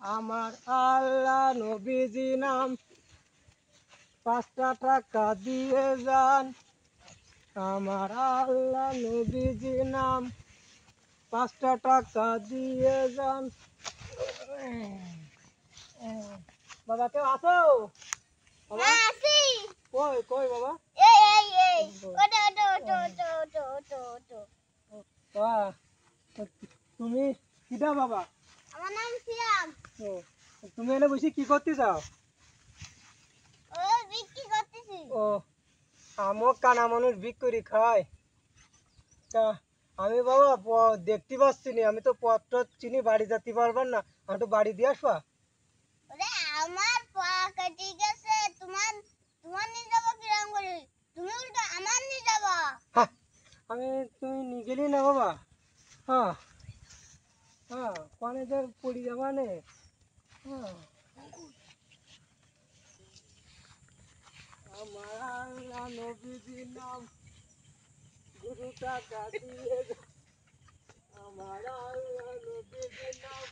আমার আল্লাহ নবীজি নাম 5টা টাকা দিয়ে যান। আমার আল্লাহ নবীজি নাম 5টা টাকা দিয়ে যান। বাবা কেউ আছো? বাবা কই কই বাবা? বাবা তুমি কিটা বাবা? আমার নাম সিয়াম। ও, তুমি এনে বসে কি করতে চাও? ও বিক্রি করতেছি। ও, আমও কানা মানুষ বিক্রি খায়। তা আমি বাবা দেখতে পাচ্ছি না, আমি তো পথ চিনি, বাড়ি যেতে পারবার না, আমি তো বাড়ি দিয়ে আসবা। ওরে আমার পা কেটে গেছে, তোমার তোমার নিয়ে যাবো কিরম করে? তুমি উল্টো আমার নিয়ে যাবা। হ্যাঁ, আমি তুমি নিয়ে গেলি না বাবা। হ্যাঁ হ্যাঁ, কনে যে পড়ি যাবা নে। হ্যাঁ, আমার আল্লাহ নবীজির নাম গুরু টাকা দিয়ে আমার আল্লাহ নবীজির নাম